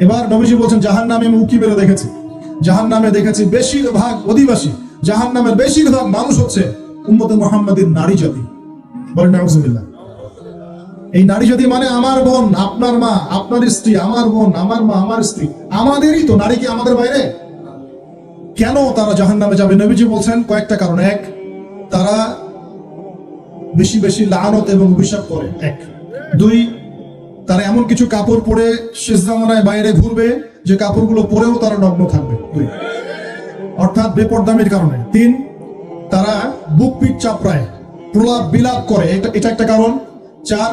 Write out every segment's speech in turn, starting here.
এবার নবীজি বলছেন জাহান্নামে আমি উকি মেরে দেখেছি, জাহান্নামে দেখেছি বেশিরভাগ অধিবাসী, জাহান্নামের বেশিরভাগ মানুষ হচ্ছে উম্মতে মুহাম্মাদের নারী জাতি। বলেন নাউজুবিল্লাহ। এই নারী জাতি মানে আমার বোন, আপনার মা, আপনার স্ত্রী, আমার বোন, আমার মা, আমার স্ত্রী, আমাদেরই তো। নারী কি আমাদের বাইরে? কেন তারা জাহান্নামে যাবে? নবীজি বলছেন কয়েকটা কারণ। এক, তারা বেশি বেশি লানত এবং অভিশাপ করে। এক। দুই, তারা এমন কিছু কাপড় পরে শেষ জামানায় বাইরে ঘুরবে যে কাপড়গুলো পরেও তারা নগ্ন থাকবে। দুই, অর্থাৎ বেপরদামির কারণে। তিন, তারা বুক পিঠ চাপড়ায়, প্রলাপ বিলাপ করে, এটা একটা কারণ। চার,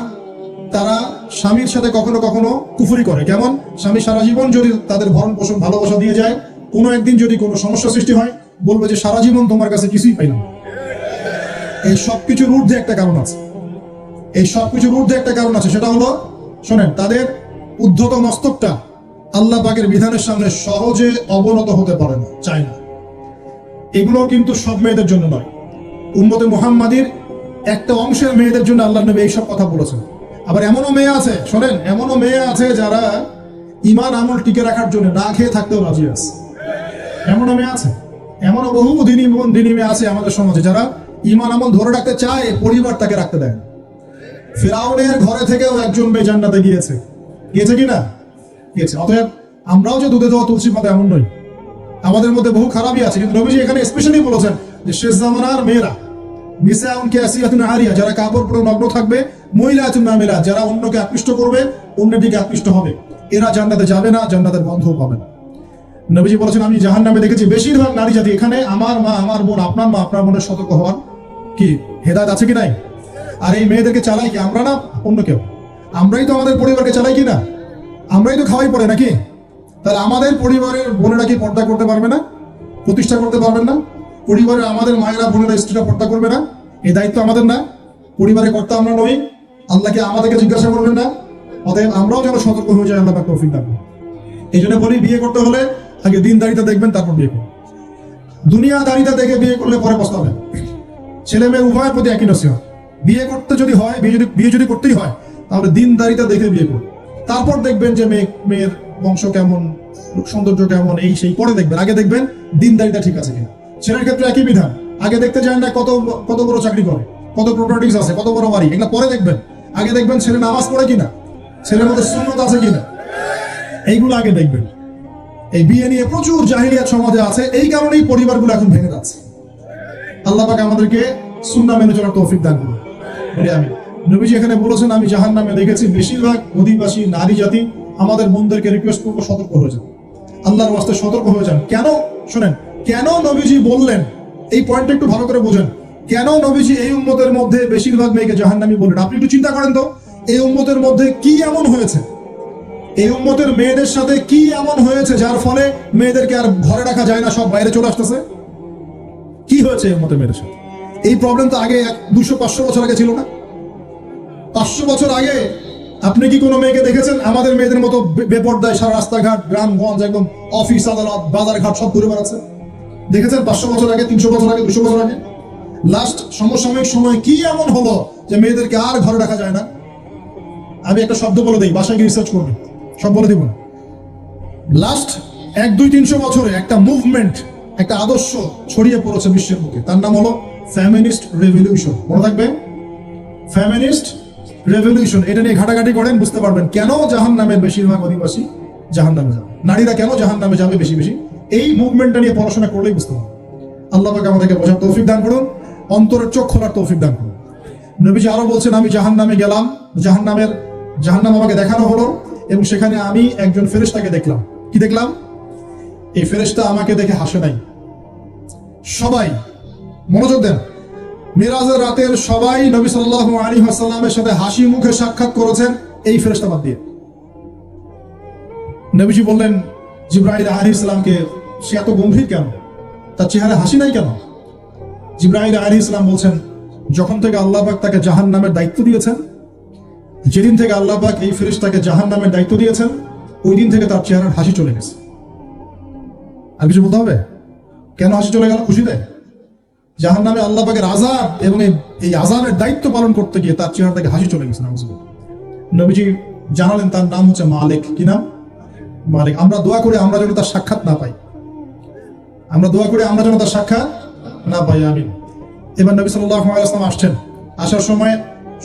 তারা স্বামীর সাথে কখনো কখনো কুফরি করে। কেমন? স্বামী সারা জীবন যদি তাদের ভরণ পোষণ ভালোবাসা দিয়ে যায়, কোনো একদিন যদি কোনো সমস্যা সৃষ্টি হয়, বলবে যে সারা জীবন তোমার কাছে কিছুই পাইলাম। এই সবকিছুর ঊর্ধ্বে একটা কারণ আছে, এই সবকিছুর ঊর্ধ্বে একটা কারণ আছে। সেটা হলো, শোনেন, তাদের উদ্ধত মস্তকটা আল্লাহ পাকের বিধানের সামনে সহজে অবনত হতে পারে না, চায় না। এগুলো কিন্তু সব মেয়েদের জন্য নয়, উম্মতে মুহাম্মাদির একটা অংশের মেয়েদের জন্য আল্লাহ নবী এইসব কথা বলেছেন। আবার এমনও মেয়ে আছে, শোনেন, এমনও মেয়ে আছে যারা ঈমান আমল টিকে রাখার জন্য না খেয়ে থাকতেও রাজি আছে। এমনও মেয়ে আছে, এমনও বহু দিনী মেয়ে আছে আমাদের সমাজে যারা ঈমান আমল ধরে রাখতে চায়, পরিবার তাকে রাখতে দেয় না। ফিরাউনের ঘরে থেকেও একজন মেয়ে জান্নাতে গিয়েছে, গিয়েছে কিনা? গিয়েছে। অতএব আমরাও যে দুধে দেওয়া তুলসী পাতা এমন নই, আমাদের মধ্যে বহু খারাপই আছে। কিন্তু নবীজি এখানে স্পেশালি বলেছেন যে শেষ জামানার মেয়েরা, নিসাউন কাসিয়াতুন আরিয়া, যারা কাপড় পরে নগ্ন থাকবে, মহিলাতুন নামিলা, যারা অন্যকে আকৃষ্ট করবে, অন্যের দিকে আকৃষ্ট হবে, এরা জান্নাতে যাবে না, জান্নাতের গন্ধও পাবে না। নবীজি বলেছেন আমি জাহান্নামে দেখেছি বেশিরভাগ নারী জাতি। এখানে আমার মা, আমার বোন, আপনার মা, আপনার বোনের সতর্ক হওয়ার কি হেদায়েত আছে কি নাই? আর এই মেয়েদেরকে চালাই কি আমরা না অন্য কেউ? আমরাই তো আমাদের পরিবারকে চালাই কি না? আমরাই তো খাওয়াই পড়ে নাকি? তাহলে আমাদের পরিবারের বোনেরা কি পর্দা করতে পারবে না? প্রতিষ্ঠা করতে পারবেন না? পরিবারের আমাদের মায়েরা, বোনেরা, স্ত্রীরা পর্দা করবে না? এই দায়িত্ব আমাদের না? পরিবারের কর্তা আমরা নই? আল্লাহকে আমাদেরকে জিজ্ঞাসা করবেন না? অতএব আমরাও যেন সতর্ক হয়ে যাই, আল্লাহ পাক তৌফিক দান করুন। এই জন্য বলি, বিয়ে করতে হলে আগে দিনদারিতা দেখবেন, তারপর বিয়ে করুন। দুনিয়াদারিতা দেখে বিয়ে করলে পরে পস্তাবেন। ছেলে মেয়ে উভয়ের প্রতি একই নসিহত। বিয়ে করতে যদি হয়, বিয়ে যদি করতেই হয়, তাহলে দিনদারিতা দেখে বিয়ে করুন। তারপর দেখবেন যে মেয়ের বংশ কেমন, সৌন্দর্য কেমন, এই সেই পরে দেখবেন। আগে দেখবেন দিনদারিতা ঠিক আছে কিনা। ছেলের ক্ষেত্রে একই বিধান। আগে দেখতে চান না কত বড় চাকরি করে, কত প্রপার্টিজ আছে, কত বড় বাড়ি, এগুলো পরে দেখবেন। আগে দেখবেন ছেলে নামাজ পড়ে কিনা, ছেলের মধ্যে সুন্নত আছে কিনা, এইগুলো আগে দেখবেন। এই বিয়ে নিয়ে প্রচুর জাহিলিয়াত সমাজে আছে, এই কারণেই পরিবারগুলো এখন ভেঙে যাচ্ছে। আল্লাহ পাক আমাদেরকে সুন্নাহ মেনে চলার তৌফিক দান করুন, বলি আমি। নবীজি এখানে বলেছেন আমি জাহান্নামে দেখেছি বেশিরভাগ অধিবাসী নারী জাতি। আমাদের বোনদেরকে রিকোয়েস্ট করবো, সতর্ক হয়ে যান, আল্লাহর ওয়াস্তে সতর্ক হয়ে যান। কেন? শোনেন, কেন নবীজি বললেন, এই পয়েন্টটা একটু ভালো করে বোঝেন। কেন নবীজি এই উম্মতের মধ্যে বেশিরভাগ মেয়েকে জাহান্নামী বললেন? আপনি একটু চিন্তা করেন তো, এই উম্মতের মধ্যে কি এমন হয়েছে, এই উম্মতের মেয়েদের সাথে কি এমন হয়েছে যার ফলে মেয়েদেরকে আর ঘরে রাখা যায় না, সব বাইরে চলে আসতেছে? কি হয়েছে এই উম্মতের মেয়েদের সাথে? এই প্রবলেম তো আগে 200-500 বছর আগে ছিল না। 500 বছর আগে আপনি কি কোনো মেয়েকে দেখেছেন আমাদের মেয়েদের মতো বেপর্দায় সারা রাস্তাঘাট, গ্রামগঞ্জ, একদম অফিস আদালত, বাজার ঘাট সব ঘুরে বেড়াচ্ছে? দেখেছেন 500 বছর আগে, 300 বছর আগে, 200 বছর আগে? লাস্ট সমসাময়িক সময় কি এমন হলো যে মেয়েদেরকে আর ঘরে রাখা যায় না? আমি একটা শব্দ বলে দিই, বাসায় গিয়ে রিসার্চ করবেন, সব বলে দিব না। লাস্ট 100-200-300 বছরে একটা মুভমেন্ট, একটা আদর্শ ছড়িয়ে পড়েছে বিশ্বের বুকে, তার নাম হলো ফেমিনিস্ট রেভলিউশন। মনে থাকবে, ফেমিনিস্ট রেভলিউশন। এটা নিয়ে ঘাটাঘাটি করেন, বুঝতে পারবেন কেন জাহান্নামের বেশিরভাগ অধিবাসী জাহান্নামে যাবে, নারীরা কেন জাহান্নামে যাবে বেশি বেশি। এই মুভমেন্টটা নিয়ে পড়াশোনা করলেই বুঝতে পারবেন। আল্লাহ পাক আমাদেরকে বোঝার তৌফিক দান করুন, অন্তরের চোখ খোলার তৌফিক দান করুন। নবীজি আরো বলছেন আমি জাহান্নামে গেলাম, জাহান্নাম আমাকে দেখানো হলো, এবং সেখানে আমি একজন ফেরেশতাকে দেখলাম। কি দেখলাম? এই ফেরেশতা আমাকে দেখে হাসে নাই। সবাই মনোযোগ দেন, মিরাজের রাতের সবাই নবী সাল্লাল্লাহু আলাইহি ওয়াসাল্লামের সাথে হাসি মুখে সাক্ষাৎ করেছেন এই ফেরেশতা বাদ দিয়ে। নবীজি বললেন জিবরাইল আলাইহিস সালামকে, সে এত গম্ভীর কেন, তার চেহারা হাসি নাই কেন? জিবরাইল আলাইহিস সালাম বলছেন যখন থেকে আল্লাহ পাক তাকে জাহান্নামের দায়িত্ব দিয়েছেন, যেদিন থেকে আল্লাহ পাক এই ফেরেশতাকে জাহান্নামের দায়িত্ব দিয়েছেন, ওই দিন থেকে তার চেহারার হাসি চলে গেছে। আর কিছু বলতে হবে? কেন হাসি চলে গেল? খুশিতে? জাহান্নামে আল্লাহ পাকের আযাব এবং এই আযাবের দায়িত্ব পালন করতে গিয়ে তার চেহারা থেকে হাসি চলে গেছে। নবীজি জানালেন তার নাম হচ্ছে মালিক। কি নাম? মালিক। আমরা দোয়া করি আমরা যেন তার সাক্ষাৎ না পাই, আমরা দোয়া করি আমরা যেন তার সাক্ষাৎ না পাই, আমিন। এবার নবী সাল্লাল্লাহু আলাইহি ওয়াসাল্লাম আসছেন, আসার সময়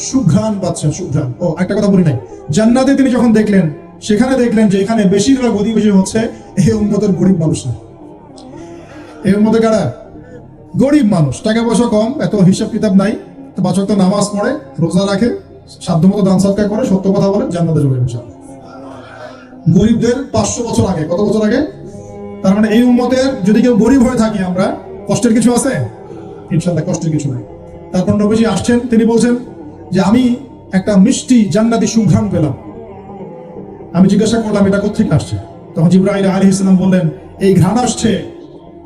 সুঘ্রাণ পাচ্ছেন, সুঘ্রাণ। ও একটা কথা বলি নাই, জান্নাতে তিনি যখন দেখলেন, সেখানে দেখলেন যে এখানে বেশিরভাগ অধিবেশী হচ্ছে এই উম্মতের গরিব মানুষরা। এই উম্মতে কারা? গরিব মানুষ, টাকা পয়সা কম, এত হিসাব কিতাব নাই, তো 5 ওয়াক্ত নামাজ পড়ে, রোজা রাখে, সাধ্যমতো দান সদকা করে, সত্য কথা বলে, জান্নাতে যাবে ইনশাআল্লাহ। গরিবদের 500 বছর আগে, কত বছর আগে? তার মানে এই উম্মতের যদি কেউ গরিব হয়ে থাকি আমরা, কষ্টের কিছু আছে? ইনশাআল্লাহ কষ্টের কিছু নাই। তারপর নবীজি আসছেন, তিনি বলছেন যে আমি একটা মিষ্টি জান্নাতি সুঘ্রাণ পেলাম। আমি জিজ্ঞাসা করলাম এটা কোত্থেকে আসছে? তখন জিবরাইল আলাইহিস সালাম বললেন এই ঘ্রাণ আসছে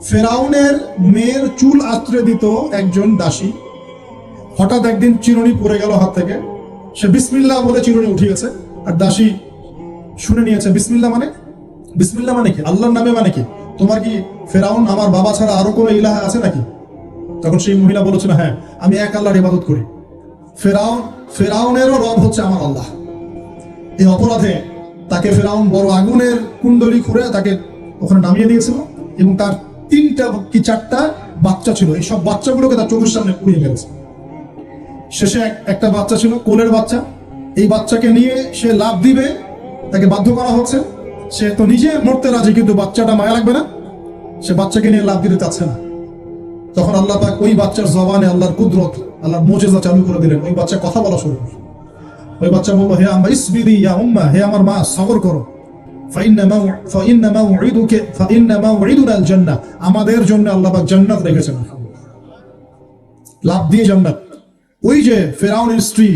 ফেরাউনের মেয়ের চুল আঁচড়ে দিত একজন দাসী। হঠাৎ একদিন চিরুনি পড়ে গেল হাত থেকে, সে বিসমিল্লাহ বলে চিরুনি উঠিয়েছে, আর দাসী শুনে নিয়েছে। বিসমিল্লাহ মানে? বিসমিল্লাহ মানে কি? আল্লাহর নামে মানে কি? তোমার কি ফেরাউন আমার বাবা ছাড়া আরো কোনো ইলাহা আছে নাকি? তখন সেই মহিলা বলেছিল হ্যাঁ, আমি এক আল্লাহর ইবাদত করি। ফেরাউনেরও রব হচ্ছে আমার আল্লাহ। এই অপরাধে তাকে ফেরাউন বড় আগুনের কুণ্ডলি খুঁড়ে তাকে ওখানে নামিয়ে দিয়েছিল, এবং তার 3টা কি 4টা বাচ্চা ছিল। এই সব বাচ্চাগুলোকে তার চোখের সামনে পুড়িয়ে ফেলেছে। শেষে একটা বাচ্চা ছিল, কোলের বাচ্চা। এই বাচ্চাকে নিয়ে সে লাফ দিবে, তাকে বাধ্য করা হচ্ছে। সে তো নিজে মরতে রাজি, কিন্তু বাচ্চাটা মায়া লাগবে না, সে বাচ্চাকে নিয়ে লাফ দিতে চাচ্ছে না। তখন আল্লাহ পাক ওই বাচ্চার জবানে আল্লাহর কুদরত, আল্লাহর মুজিজা চালু করে দিলেন। ওই বাচ্চা কথা বলা শুরু করল। ওই বাচ্চা বলল হে আম্মা ইসবিরি ইয়া উম্মা, হে আমার মা সবর করো। ফাইন্না মাউইদুনা আল জান্নাহ, আমাদের জন্য আল্লাহ পাক জান্নাত রেখেছেন। লাভ দিয়ে জান্নাত। ওই যে ফেরাউনের স্ত্রী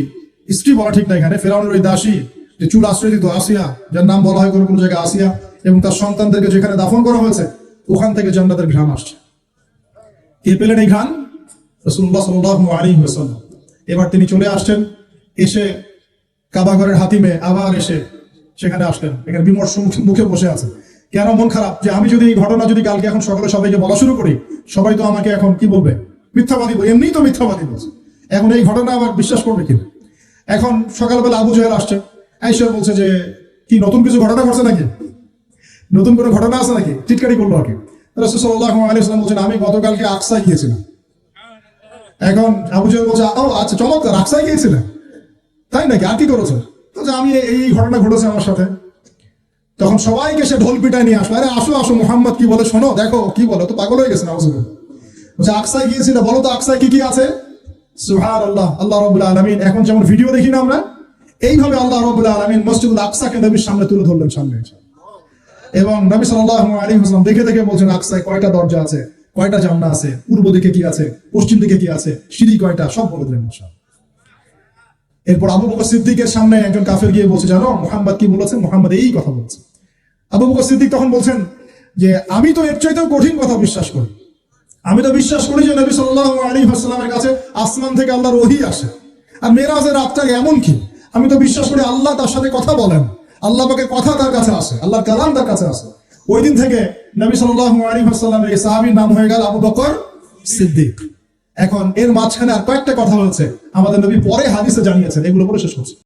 বলা ঠিক না এখানে, ফেরাউনের ওই দাসী যে চুল আশ্রয় দিত, আসিয়া, যার নাম বলা হয় কোনো কোনো জায়গায় আসিয়া, এবং তার সন্তানদেরকে যেখানে দাফন করা হয়েছে ওখান থেকে জান্নাতের ঘ্রাণ আসছে। কে পেলেন এই ঘ্রাণ? রাসূলুল্লাহ সাল্লাল্লাহু আলাইহি ওয়াসাল্লাম। এবার তিনি চলে আসছেন, এসে কাবাঘরের হাতিমে আবার এসে সেখানে আসলেন। এখানে বিমর্ষ মুখে বসে আছে। কেন মন খারাপ? যে আমি যদি এই ঘটনা যদি কালকে এখন সকালে সবাইকে বলা শুরু করি, সবাই তো আমাকে এখন কি বলবে? মিথ্যাবাদী। এমনিই তো মিথ্যাবাদী বলছে, এখন এই ঘটনা আবার বিশ্বাস করবে কিনা? এখন সকালবেলা আবু জাহেল আসছে, আয়েশা বলছে যে কি নতুন কিছু ঘটনা ঘটছে নাকি, নতুন কোনো ঘটনা আছে নাকি? চিৎকারি করলো আর কি। রাসূল সাল্লাল্লাহু আলাইহি ওয়াসাল্লাম বলছেন আমি গতকালকে আকসায় গিয়েছিলাম। এখন আবু জাহেল বলছে ও আচ্ছা চমৎকার, আকসায় গিয়েছিলেন, তাই নাকি? আর কি করেছে? তো আমি এই ঘটনা ঘটেছে আমার সাথে। তখন সবাইকে সে ঢোল পিটায় নিয়ে আসলো, আরে আসো আসো, মুহাম্মদ কি বলে শোনো, দেখো কি বলে, তো পাগল হয়ে গেছে না? বলছে আকসায় গিয়েছিল, বলো তো আকসায় কি কি আছে? সুবহানাল্লাহ, আল্লাহ রাব্বুল আলামিন। এখন যেমন ভিডিও দেখি না আমরা, এইভাবে আল্লাহ রাব্বুল আলামিন মসজিদুল আকসাকে নবীর সামনে তুলে ধরলেন সামনে। এবং নবী সাল্লাল্লাহু আলাইহি ওয়াসাল্লাম দেখে দেখে বলছেন আকসায় কয়টা দরজা আছে, কয়টা জান্নাত আছে, পূর্ব দিকে কি আছে, পশ্চিম দিকে কি আছে, সিঁড়ি কয়টা, সব বলে দিলেন। এরপর আবু বকর সিদ্দিকের সামনে একজন কাফের গিয়ে বলছে জানো মুহাম্মদ কি বলেছেন? মুহাম্মদ এই কথা বলছে। আবু বকর সিদ্দিক তখন বলছেন যে আমি তো এর চাইতেও কঠিন কথা বিশ্বাস করি। আমি তো বিশ্বাস করি যে নবী সাল্লাল্লাহু আলাইহি ওয়াসাল্লামের কাছে আসমান থেকে আল্লাহর ওহী আসে, আর মেরাজের রাতটা এমন কি, আমি তো বিশ্বাস করি আল্লাহ তার সাথে কথা বলেন, আল্লাহ পাকের কথা তার কাছে আসে, আল্লাহর কালাম তার কাছে আসে। ওই দিন থেকে নবী সাল্লাল্লাহু আলাইহি ওয়াসাল্লামের এই সাহাবীর নাম হয়ে গেল আবু বকর সিদ্দিক। এখন এর মাঝখানে আর কয়েকটা কথা হয়েছে, আমাদের নবী পরে হাদিসে জানিয়েছেন, এগুলো বলে শেষ করছি।